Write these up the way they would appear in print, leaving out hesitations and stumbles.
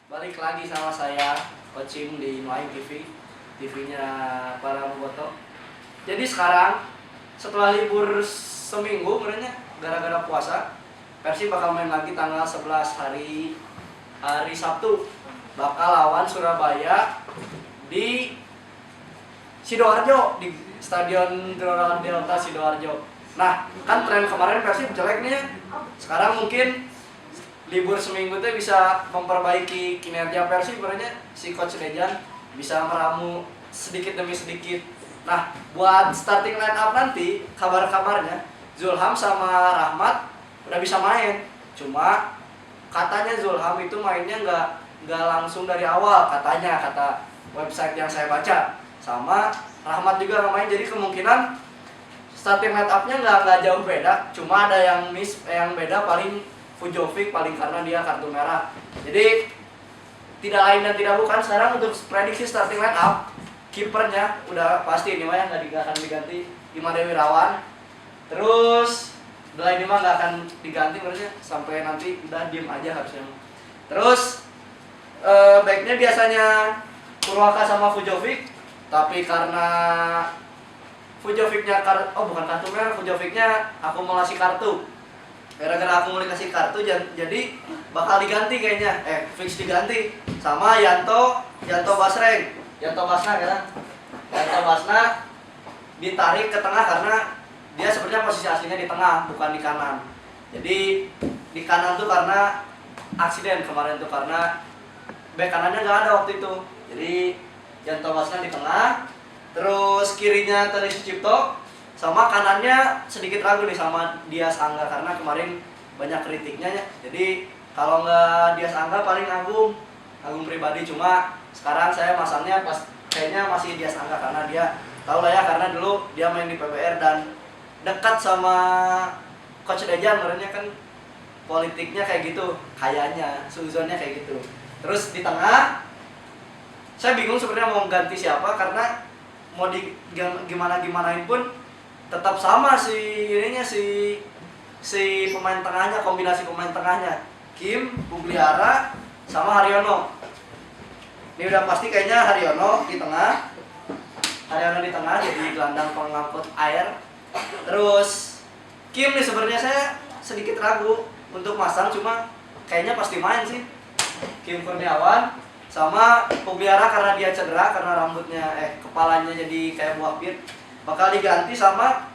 Balik lagi sama saya, Coaching di Nuaim TV, TV-nya para bobotoh. Jadi sekarang setelah libur seminggu, sebenarnya gara-gara puasa, Persib bakal main lagi tanggal 11 hari Sabtu. Bakal lawan Surabaya di Sidoarjo, di Stadion Gelora Delta Sidoarjo. Nah, kan tren kemarin Persib jelek nih ya. Sekarang mungkin libur seminggu tuh bisa memperbaiki kinerja Persib, sebenarnya si Coach Dejan bisa meramu sedikit demi sedikit. Nah, buat starting line up nanti kabar-kabarnya Zulham sama Rahmat udah bisa main. Cuma katanya Zulham itu mainnya nggak langsung dari awal, katanya, kata website yang saya baca. Sama Rahmat juga nggak main, jadi kemungkinan starting line up-nya nggak jauh beda. Cuma ada yang yang beda paling Fujovic, paling karena dia kartu merah. Jadi tidak lain dan tidak bukan, sekarang untuk prediksi starting line up, kipernya udah pasti ini mah yang nggak akan diganti, Imade Wirawan. Terus udah ini mah nggak akan diganti berarti sampai nanti udah diem aja harusnya. Terus backnya biasanya Purwaka sama Fujovic, tapi karena Fujovicnya bukan kartu merah, Fujovicnya akumulasi kartu. Gara-gara akumulasi kartu jadi bakal diganti kayaknya, fix diganti sama Yanto Basreng, Yanto Basna kan. Yanto Basna ditarik ke tengah karena dia sebenarnya posisi aslinya di tengah, bukan di kanan. Jadi di kanan tuh karena aksiden kemarin tuh, karena bek kanannya nggak ada waktu itu. Jadi Yanto Basna di tengah, terus kirinya Tony Sucipto, sama kanannya sedikit ragu nih sama Dias Angga karena kemarin banyak kritiknya ya. Jadi kalau nggak Dias Angga paling Agung pribadi. Cuma sekarang saya masangnya pas kayaknya masih Dias Angga karena dia tahu lah ya, karena dulu dia main di PBR dan dekat sama Coach Dejan, sebenarnya kan politiknya kayak gitu, kayaknya suzonnya kayak gitu. Terus di tengah saya bingung sebenarnya mau ganti siapa, karena mau gimanain pun tetap sama si pemain tengahnya, kombinasi pemain tengahnya Kim, Bugliara, sama Haryono. Ini udah pasti kayaknya Haryono di tengah jadi gelandang pengangkut air. Terus Kim nih sebenarnya saya sedikit ragu untuk masang, cuma kayaknya pasti main sih Kim Kurniawan. Sama Bugliara karena dia cedera, karena rambutnya kepalanya jadi kayak buah pit, bakal diganti sama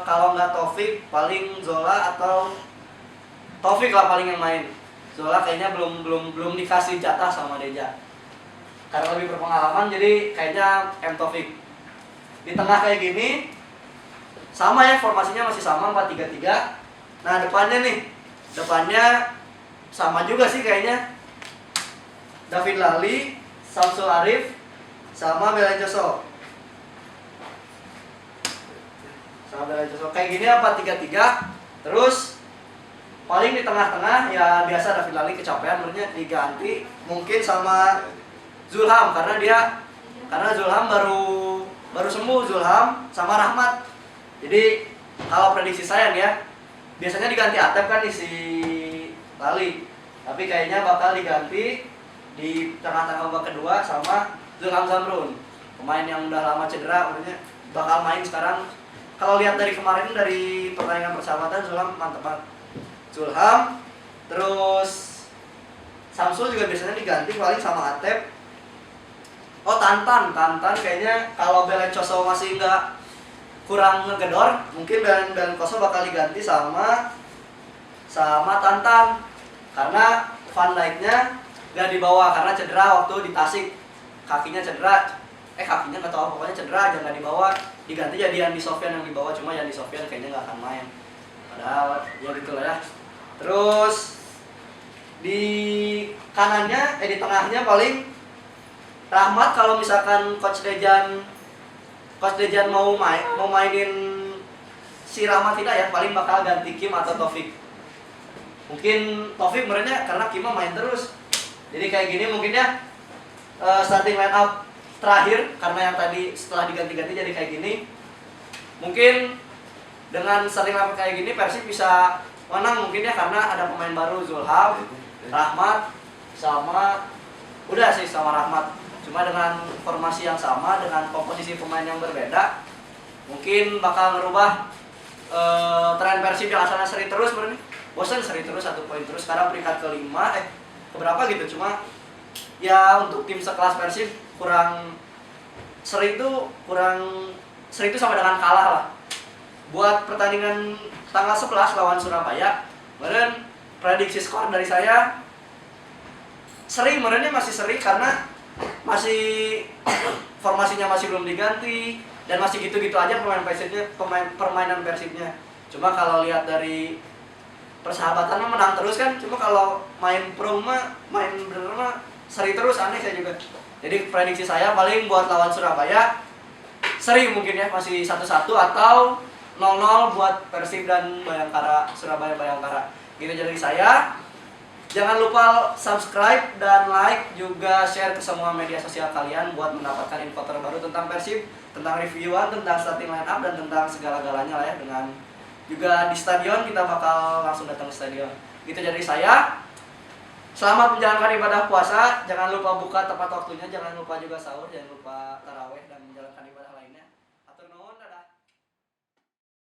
kalau nggak Taufik paling Zola, atau Taufik lah paling yang main. Zola kayaknya belum dikasih jatah sama Deja karena lebih berpengalaman, jadi kayaknya Taufik. Di tengah kayak gini sama ya, formasinya masih sama 4-3-3. Nah depannya sama juga sih kayaknya, David Lali, Samsul Arif, sama Belanjoso. Kayak gini 4-3-3. Terus paling di tengah-tengah ya biasa David Lali kecapean, sebenarnya diganti mungkin sama Zulham karena Zulham baru sembuh, Zulham sama Rahmat. Jadi kalau prediksi saya nih ya, biasanya diganti Atep kan nih si Lali, tapi kayaknya bakal diganti di tengah-tengah babak kedua sama Zulham Zamrun, pemain yang udah lama cedera, udah bakal main sekarang. Kalau lihat dari kemarin, dari pertandingan persahabatan, Zulham mantep banget. Zulham, terus Samsul juga biasanya diganti paling sama Atep. Tantan kayaknya kalau Belencoso masih kurang ngegedor, mungkin Belencoso bakal diganti sama Tantan karena Van Dijk-nya gak dibawa karena cedera waktu di Tasik, kakinya nggak tahu, pokoknya cedera aja, nggak dibawa. Diganti jadi Yandi Sofyan yang dibawa, cuma Yandi Sofyan kayaknya nggak akan main, padahal ya gitu lah ya. Terus di kanannya di tengahnya paling Rahmat, kalau misalkan Coach Dejan mau mainin si Rahmat tidak ya, paling bakal ganti Kim atau Taufik. Mungkin Taufik sebenarnya karena Kim main terus. Jadi kayak gini mungkin ya starting line up terakhir, karena yang tadi setelah diganti-ganti jadi kayak gini. Mungkin dengan starting line up kayak gini Persib bisa menang mungkin ya, karena ada pemain baru Zulham, Rahmat, sama udah sih sama Rahmat. Cuma dengan formasi yang sama, dengan komposisi pemain yang berbeda, mungkin bakal ngerubah tren Persib yang asalnya seri terus berarti. Bosan seri terus 1 poin terus, sekarang peringkat kelima keberapa gitu. Cuma ya untuk tim sekelas Persib seri itu sama dengan kalah lah. Buat pertandingan tanggal 11 lawan Surabaya, meren prediksi skor dari saya seri, merennya masih seri karena masih formasinya masih belum diganti dan masih gitu-gitu aja permainan Persibnya. Cuma kalau lihat dari persahabatan mah menang terus kan. Cuma kalau main pro mah main bener mah seri terus, aneh saya juga. Jadi prediksi saya paling buat lawan Surabaya seri mungkin ya, masih 1-1 atau 0-0 buat Persib dan Bayangkara, Surabaya Bayangkara. Gitu dari saya. Jangan lupa subscribe dan like, juga share ke semua media sosial kalian buat mendapatkan info terbaru tentang Persib, tentang reviewan, tentang starting line up, dan tentang segala-galanya lah ya. Dengan juga di stadion, kita bakal langsung datang ke stadion. Gitu dari saya. Selamat menjalankan ibadah puasa. Jangan lupa buka tepat waktunya, jangan lupa juga sahur, jangan lupa taraweh dan menjalankan ibadah lain.